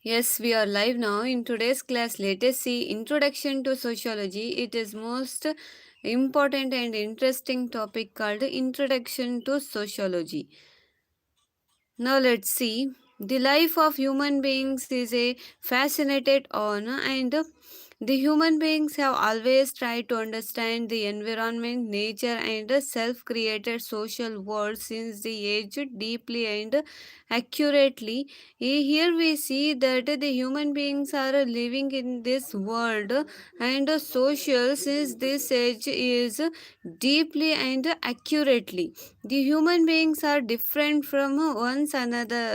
Yes, we are live now. In today's class, let us see Introduction to Sociology. It is most important and interesting topic called Introduction to Sociology. Now let's see. The life of human beings is a fascinated on and the human beings have always tried to understand the environment, nature, and the self created social world since the age deeply and accurately. Here we see that the human beings are living in this world and social since this age is deeply and accurately. The human beings are different from once another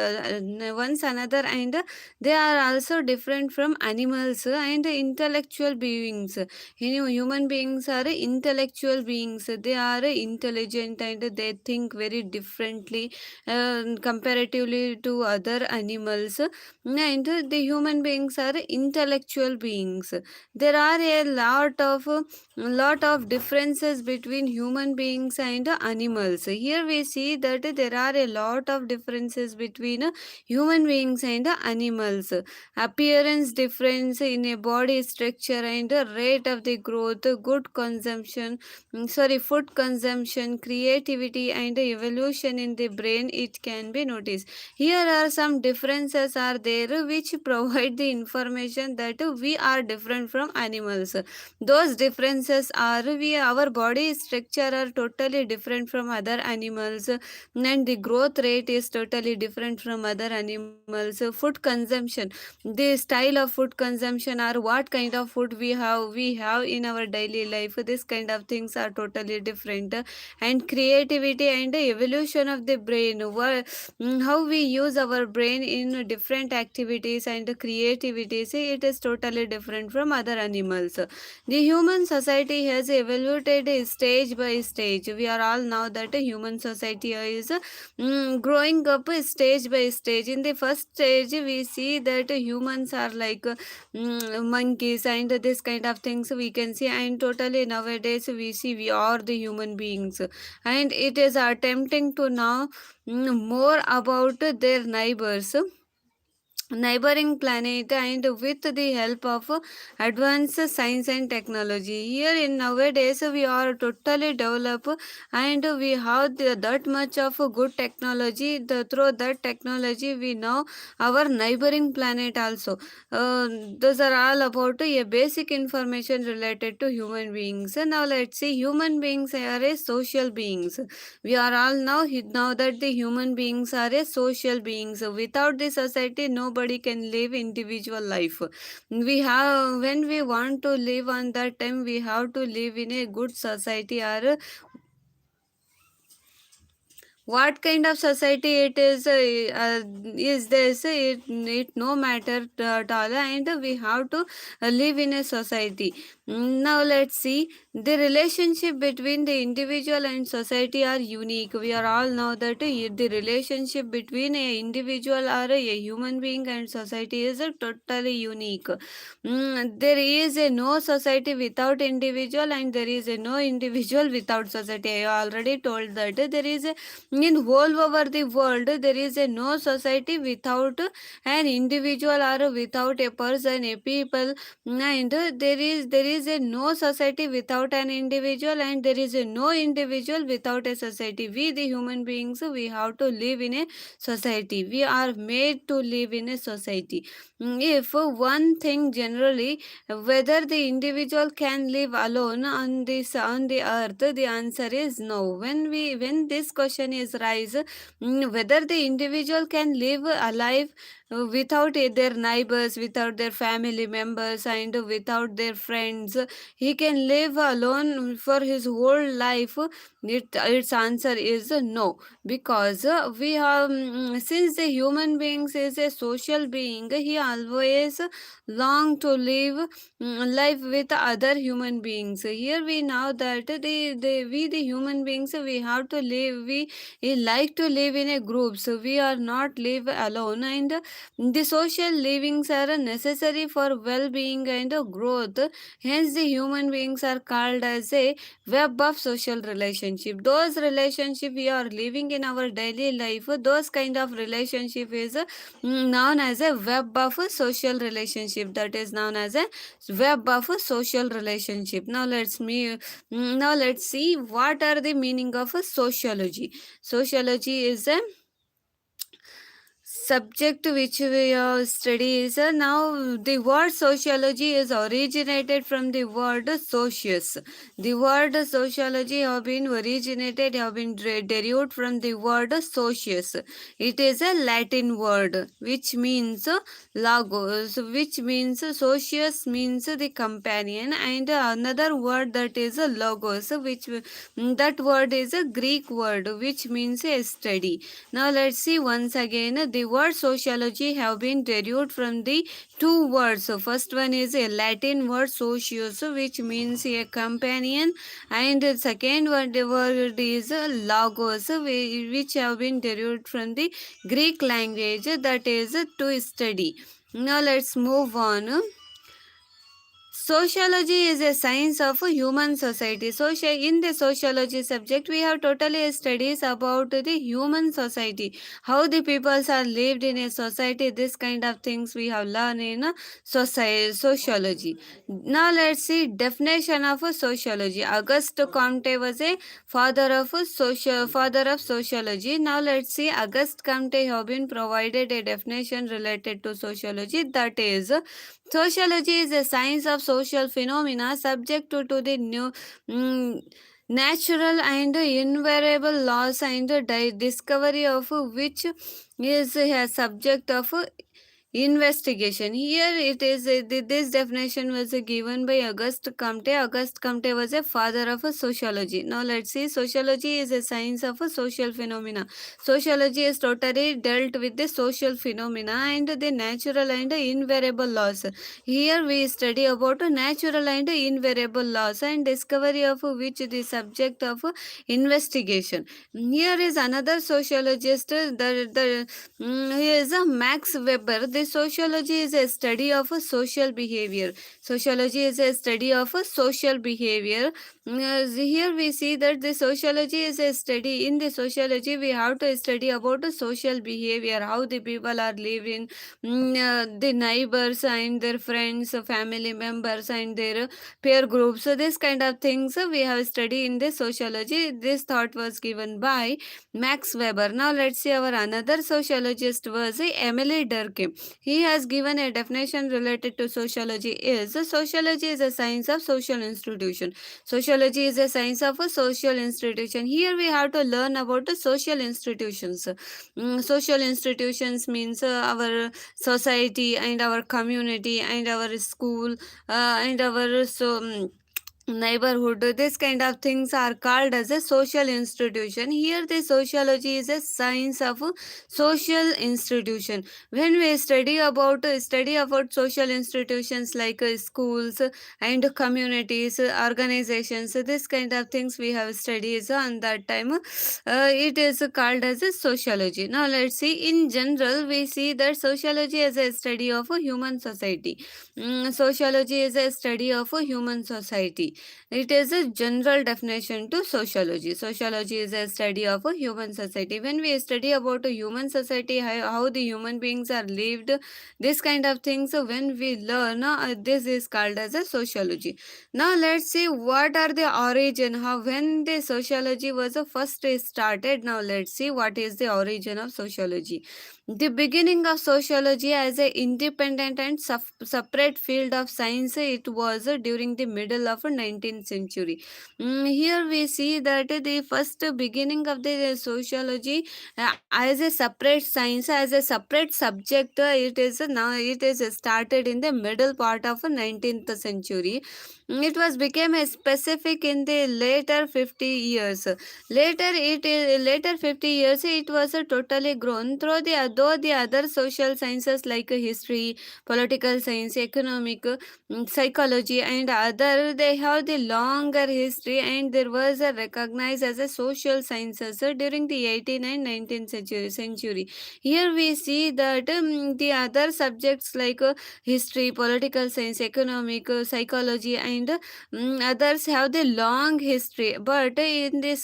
and they are also different from animals and intellectual beings. Human beings are intellectual beings. They are intelligent and they think very differently comparatively to other animals. And the human beings are intellectual beings. There are a lot of differences between human beings and animals. Here we see that there are a lot of differences between human beings and animals. Appearance difference in a body structure and rate of the growth, good consumption, food consumption, creativity and evolution in the brain, it can be noticed. Here are some differences are there which provide the information that we are different from animals. Those differences are we our body structure are totally different from other animals, and the growth rate is totally different from other animals. Food consumption, the style of food consumption or what kind of food we have in our daily life, this kind of things are totally different. And creativity and evolution of the brain, how we use our brain in different activities and creativity, see, it is totally different from other animals. The human society has evolved stage by stage. We are all now that a human society is growing up stage by stage. In the first stage, we see that humans are like monkeys and this kind of things we can see. And totally nowadays we see we are the human beings, and it is attempting to now more about their neighboring planet and with the help of advanced science and technology. Here in nowadays we are totally developed, and we have that much of good technology. Through that technology we know our neighboring planet also. Those are all about a basic information related to human beings. Now let's see, human beings are a social beings. We are all now that the human beings are a social beings. Without the society nobody can live individual life. We have, when we want to live on that time, we have to live in a good society, or what kind of society it is this, it no matter at all, and we have to live in a society. Now let's see, the relationship between the individual and society are unique. We are all know that the relationship between a individual or a human being and society is totally unique. There is a no society without individual, and there is a no individual without society. I already told that there is a, in whole over the world, there is a no society without an individual or without a person, a people. And there is a no society without an individual, and there is a no individual without a society. We the human beings, we have to live in a society. We are made to live in a society. If one thing generally, whether the individual can live alone on the earth, the answer is no. When this question is rise, whether the individual can live alive without their neighbors, without their family members, and without their friends, he can live alone for his whole life. Its answer is no, because we have since the human beings is a social being, he always long to live life with other human beings. Here we know that the human beings, we have to live, we like to live in a group, so we are not live alone. And The social livings are necessary for well-being and growth. Hence, the human beings are called as a web of social relationship. Those relationship we are living in our daily life, those kind of relationship is known as a web of a social relationship. That is known as a web of a social relationship. Now let's see what are the meaning of a sociology. Sociology is a subject which we study is now the word sociology is originated from the word socius. The word sociology have been derived from the word socius. It is a Latin word which means logos, which means socius means the companion, and another word that is logos, which that word is a Greek word which means a study. Now let's see once again. The word sociology have been derived from the two words. So first one is a Latin word socius, which means a companion, and the second word is logos, which have been derived from the Greek language, that is to study. Now let's move on. Sociology is a science of a human society. In the sociology subject, we have totally studies about the human society, how the peoples are lived in a society. This kind of things we have learned in sociology. Now let's see definition of a sociology. Auguste Comte was a father of sociology. Now let's see Auguste Comte have been provided a definition related to sociology, that is sociology is a science of social phenomena subject to the new mm, natural and invariable laws, and the discovery of which is a subject of investigation. Here it is this definition was given by Auguste Comte. Auguste Comte was a father of sociology. Now let's see, sociology is a science of social phenomena. Sociology is totally dealt with the social phenomena and the natural and invariable laws. Here we study about natural and invariable laws and discovery of which the subject of investigation. Here is another sociologist, he is a Max Weber. The sociology is a study of a social behavior. Sociology is a study of a social behavior. Here we see that the sociology is a study. In the sociology, we have to study about a social behavior, how the people are living, the neighbors and their friends, family members, and their peer groups. So this kind of things we have studied in the sociology. This thought was given by Max Weber. Now let's see our another sociologist was Emily Durkheim. He has given a definition related to sociology is sociology is a science of social institution. Sociology is a science of a social institution. Here we have to learn about the social institutions. Social institutions means our society and our community and our school and our neighborhood. This kind of things are called as a social institution. Here the sociology is a science of a social institution. When we study about social institutions like schools and communities, organizations, this kind of things we have studies on that time, it is called as a sociology. Now let's see, in general we see that sociology is a study of a human society. Sociology is a study of a human society. It is a general definition to sociology. Sociology is a study of a human society. When we study about a human society, how the human beings are lived, this kind of things, when we learn, this is called as a sociology. Now let's see what are the origin, how when the sociology was first started. Now let's see what is the origin of sociology. The beginning of sociology as a independent and separate field of science, it was during the middle of 19th century. Here we see that the first beginning of the sociology as a separate science, as a separate subject, it is started in the middle part of 19th century. It was became a specific in the later 50 years. Later 50 years it was totally grown through though the other social sciences like history, political science, economic, psychology, and other, they have the longer history, and there was a recognized as a social sciences during the 18th and 19th century. Here we see that the other subjects like history, political science, economic, psychology, and others have the long history. But in the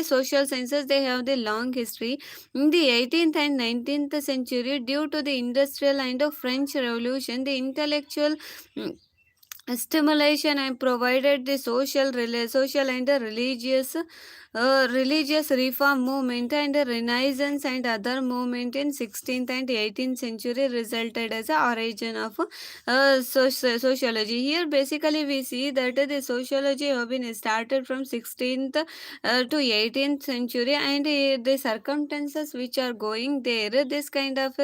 social sciences, they have the long history. In the 18th and 19th century, due to the industrial and French Revolution, the intellectual mm, stimulation and provided the social and religious reform movement and the renaissance and other movement in 16th and 18th century resulted as a origin of sociology. Here basically we see that the sociology have been started from 16th to 18th century, and the circumstances which are going there, this kind of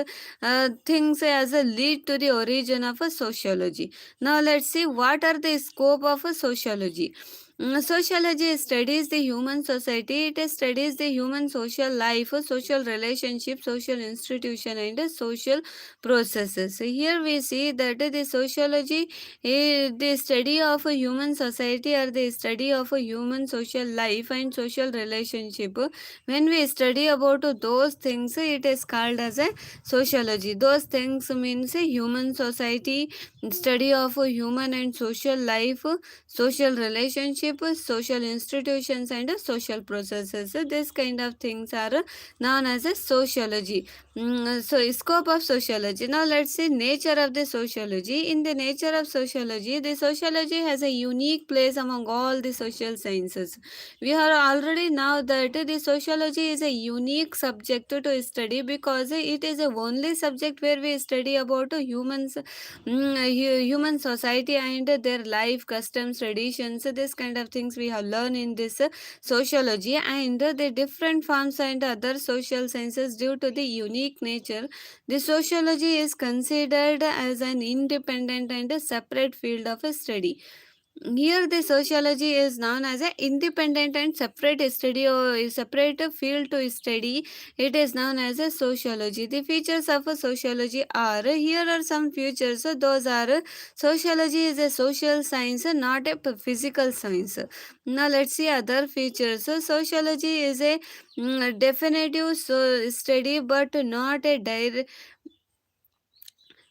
things as a lead to the origin of a sociology. Now let's see what are the scope of a sociology. Sociology studies the human society. It studies the human social life, social relationship, social institution, and social processes. Here we see that the sociology is the study of a human society or the study of a human social life and social relationship. When we study about those things, it is called as a sociology. Those things means a human society, study of human and social life, social relationship, social institutions, and social processes. This kind of things are known as a sociology. So scope of sociology. Now let's see nature of the sociology. In the nature of sociology, the sociology has a unique place among all the social sciences. We are already now that the sociology is a unique subject to study because it is the only subject where we study about humans, human society and their life, customs, traditions, this kind of things we have learned in this sociology, and the different forms and other social sciences. Due to the unique nature, the sociology is considered as an independent and a separate field of study. Here, the sociology is known as an independent and separate study or a separate field to study. It is known as a sociology. The features of a sociology are, here are some features. Those are sociology is a social science, not a physical science. Now let's see other features. Sociology is a definitive study, but not a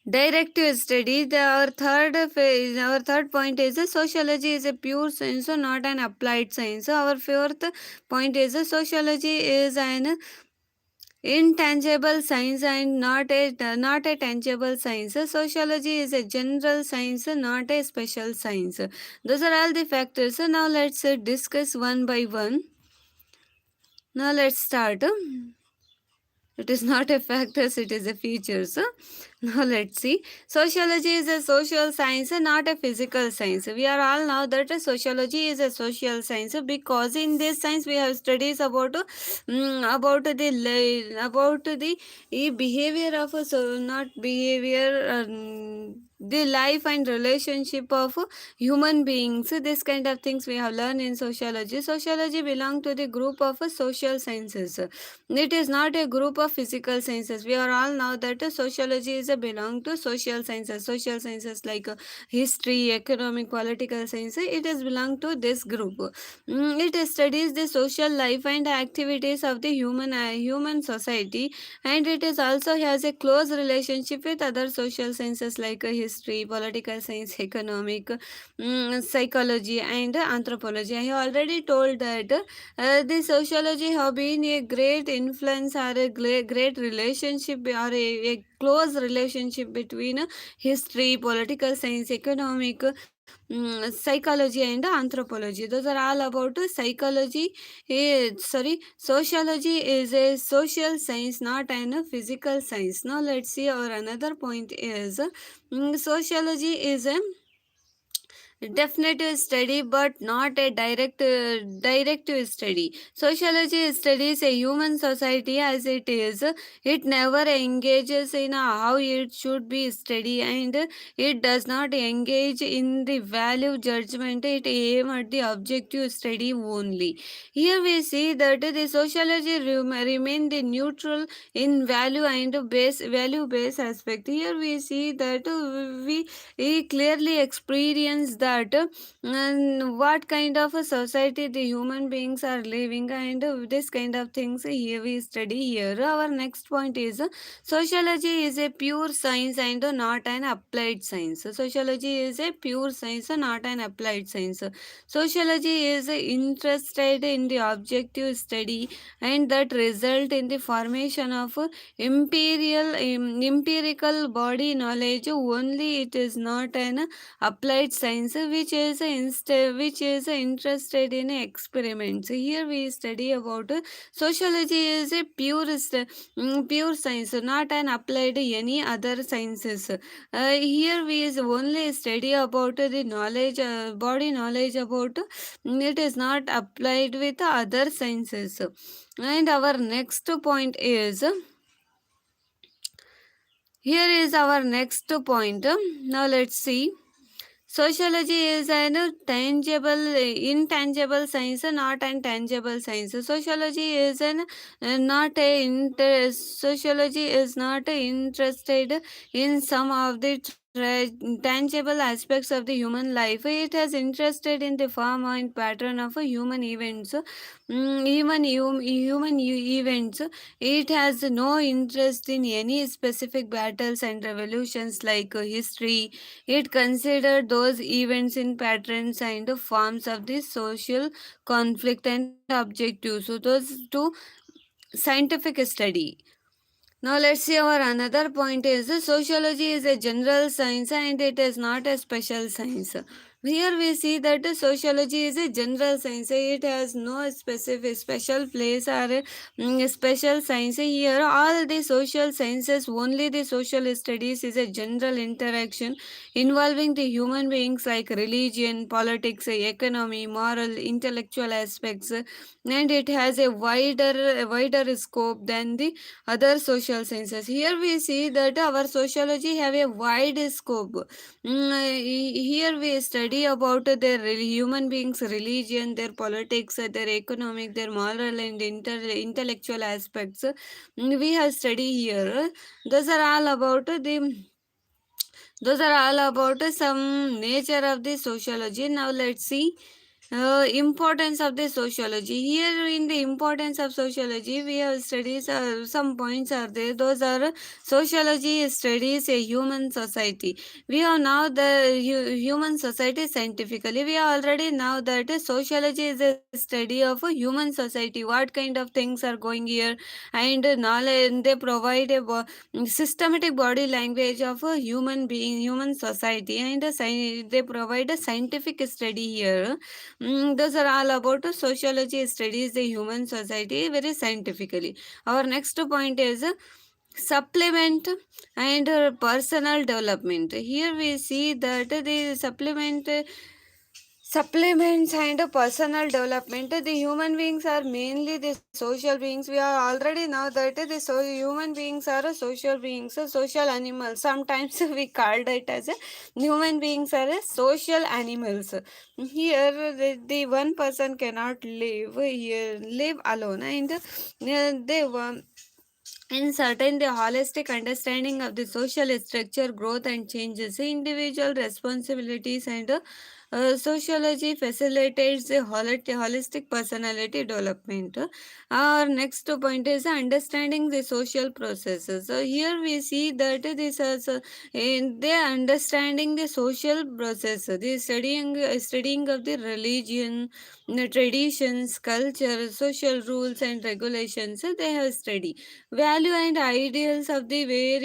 directive study. Our third point is sociology is a pure science, so not an applied science. Our fourth point is sociology is an intangible science and not a tangible science. Sociology is a general science, not a special science. Those are all the factors. So now let's discuss one by one. Now let's start. It is not a factors, it is a features. Now let's see. Sociology is a social science, not a physical science. We are all now that sociology is a social science because in this science we have studies about about the behavior of a not behavior. The life and relationship of human beings. This kind of things we have learned in sociology. Sociology belong to the group of social sciences. It is not a group of physical sciences. We are all now that sociology is a belong to social sciences. Social sciences like history, economic, political science. It is belong to this group. It studies the social life and activities of the human society, and it is also has a close relationship with other social sciences like history, political science, economic, psychology, and anthropology. I have already told that the sociology have been a great influence or a great relationship or a close relationship between history, political science, economic, psychology, and anthropology. Those are all about psychology. Sociology is a social science, not an physical science. Now let's see our another point is sociology is a definitive study but not a directive study. Sociology studies a human society as it is. It never engages in how it should be studied, and it does not engage in the value judgment. It aim at the objective study only. Here we see that the sociology remain the neutral in value based aspect. Here we see that we clearly experience that what kind of a society the human beings are living, and this kind of things here we study here. Our next point is sociology is a pure science and not an applied science. Sociology is a pure science, not an applied science. Sociology is interested in the objective study and that result in the formation of empirical body knowledge only. It is not an applied science which is interested in experiments. Here we study about sociology is a pure science, not an applied any other sciences. Here we is only study about the knowledge, body knowledge about, it is not applied with other sciences. And our next point is, here is our next point. Now let's see. Sociology is an intangible science, not an tangible science. Sociology is an not a sociology is not interested in some of the tangible aspects of the human life. It has interested in the form and pattern of human events, events. It has no interest in any specific battles and revolutions like history. It considered those events in patterns and forms of the social conflict and objectives. So those two scientific study. Now let's see our another point is sociology is a general science and it is not a special science. Here we see that sociology is a general science. It has no specific special place or special science. Here all the social sciences, only the social studies is a general interaction involving the human beings like religion, politics, economy, moral, intellectual aspects, and it has a wider scope than the other social sciences. Here we see that our sociology have a wide scope. Here we study about their human beings religion, their politics, their economic, their moral and intellectual aspects. We have study here. those are all about the those are all about some nature of the sociology. Now let's see importance of the sociology. Here in the importance of sociology we have studies, some points are there. Those are sociology studies a human society. We have now the human society scientifically. We have already now that sociology is a study of a human society, what kind of things are going here, and knowledge they provide a systematic body language of a human being, human society, and they provide a scientific study here. Those are all about sociology studies the human society very scientifically. Our next point is supplement and personal development. Here we see that the supplements and personal development. The human beings are mainly the social beings. We are already now that human beings are social beings, social animals. Sometimes we called it as a human beings are social animals. Here the one person cannot live alone, and they in certain the holistic understanding of the social structure, growth and changes, individual responsibilities, and sociology facilitates the holistic personality development. Our next point is understanding the social processes. So here we see that this is in they understanding the social process, the studying of the religion, the traditions, culture, social rules and regulations. They have studied value and ideals of the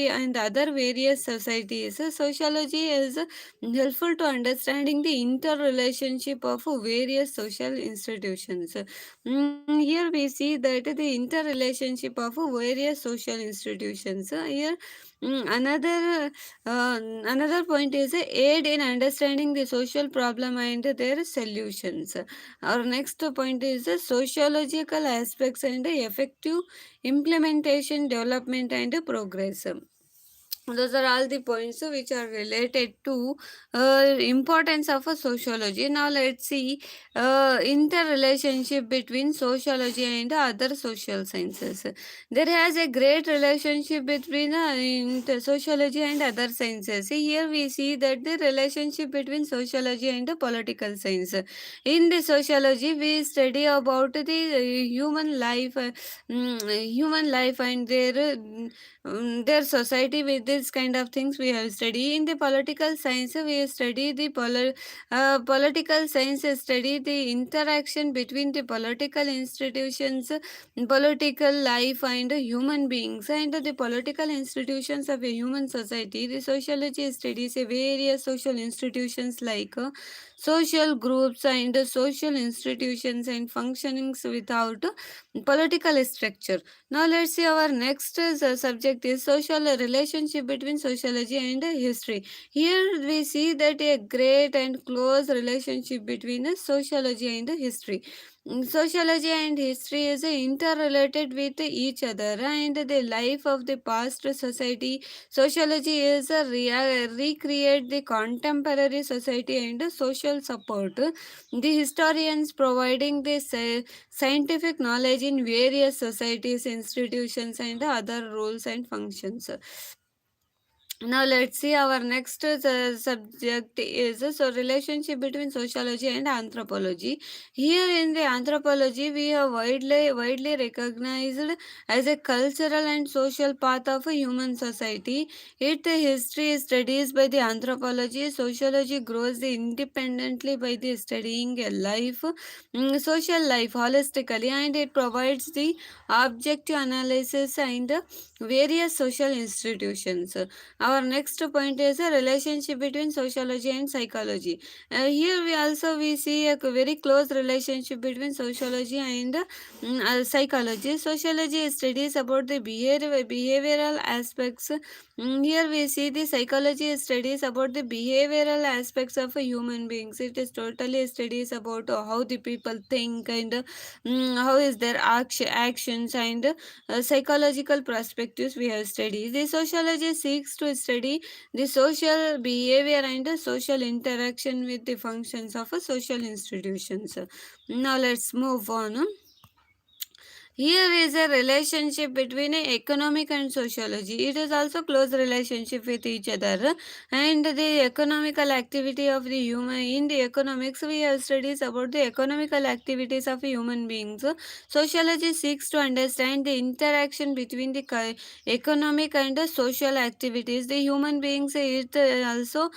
and other various societies. Sociology is helpful to understanding the interrelationship of various social institutions. Here we see that the interrelationship of various social institutions. Here another another point is aid in understanding the social problem and their solutions. Our next point is sociological aspects and effective implementation, development and progress. Those are all the points which are related to importance of a sociology. Now let's see interrelationship between sociology and other social sciences. There has a great relationship between sociology and other sciences. Here we see that the relationship between sociology and political science. In the sociology we study about the human life, human life and their society. With this kind of things we have studied. In the political science we study the political science study the interaction between the political institutions, political life and human beings, and the political institutions of a human society. The sociology studies a various social institutions like social groups and social institutions and functionings without political structure. Now let's see our next subject is social relationship between sociology and history. Here we see that a great and close relationship between sociology and history. Sociology and history is interrelated with each other and the life of the past society. Sociology is a recreate the contemporary society and social support. The historians providing this scientific knowledge in various societies, institutions, and other roles and functions. Now let's see our next subject is so relationship between sociology and anthropology. Here in the anthropology we have widely recognized as a cultural and social path of a human society. It history studies by the anthropology. Sociology grows independently by the studying a life, social life holistically, and it provides the objective analysis and various social institutions. Our next point is a relationship between sociology and psychology. Here we see a very close relationship between sociology and psychology. Sociology studies about the behavioral aspects. Here we see the psychology studies about the behavioral aspects of human beings. It is totally studies about how the people think and how is their actions and psychological perspectives we have studied. The sociology seeks to study the social behavior and the social interaction with the functions of a social institutions. Now let's move on. Here is a relationship between economic and sociology. It is also close relationship with each other. And the economical activity of the human, in the economics we have studies about the economical activities of human beings. Sociology seeks to understand the interaction between the economic and the social activities. The human beings, it also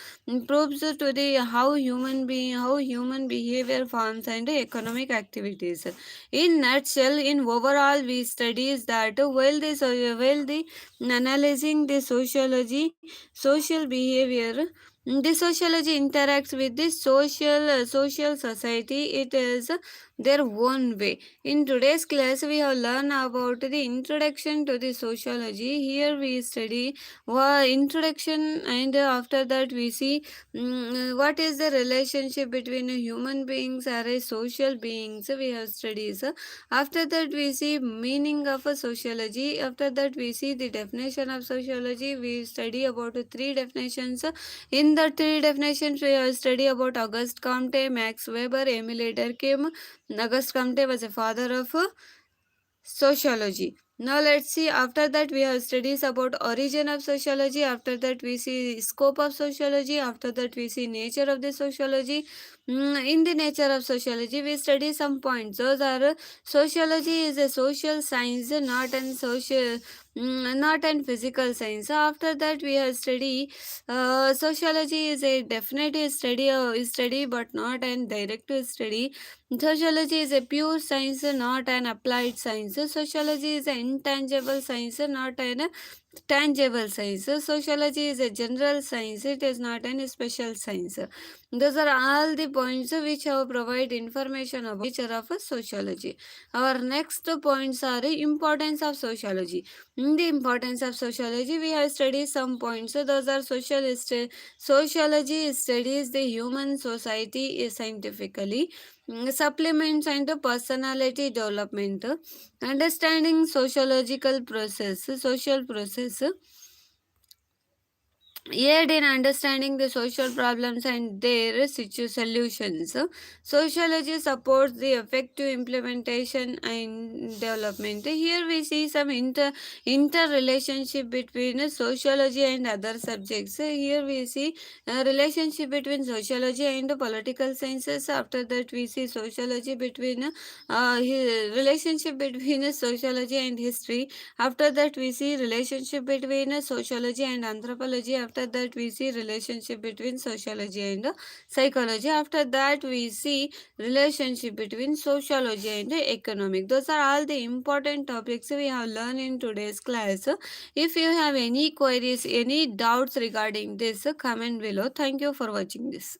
proves to the how human behavior forms and the economic activities. In nutshell, in overall, we studies that while the analyzing the sociology, social behavior, the sociology interacts with the social society. It is their own way. In today's class, we have learned about the introduction to the sociology. Here we study introduction, and after that we see what is the relationship between human beings or a social beings. We have studies. After that we see meaning of a sociology. After that we see the definition of sociology. We study about three definitions. In the three definitions we have study about Auguste Comte, Max Weber, Emile Durkheim. Auguste Comte was a father of sociology. Now let's see, after that we have studies about origin of sociology. After that we see scope of sociology. After that we see nature of the sociology. In the nature of sociology we study some points. Those are sociology is a social science, not an social, not an physical science. After that we have study sociology is a definitive study but not an direct study. Sociology is a pure science, not an applied science. Sociology is an intangible science, not an tangible science. Sociology is a general science, it is not an special science. Those are all the points which have provide information about nature of sociology. Our next points are the importance of sociology. In the importance of sociology, we have studied some points. So those are sociology studies the human society scientifically. Supplements and the personality development, understanding social process. aid in understanding the social problems and their solutions. Sociology supports the effective implementation and development. Here we see some interrelationship between sociology and other subjects. Here we see a relationship between sociology and political sciences. After that, we see sociology between relationship between sociology and history. After that, we see relationship between sociology and anthropology. After that, we see relationship between sociology and psychology. After that, we see relationship between sociology and economic. Those are all the important topics we have learned in today's class. If you have any queries, any doubts regarding this, comment below. Thank you for watching this.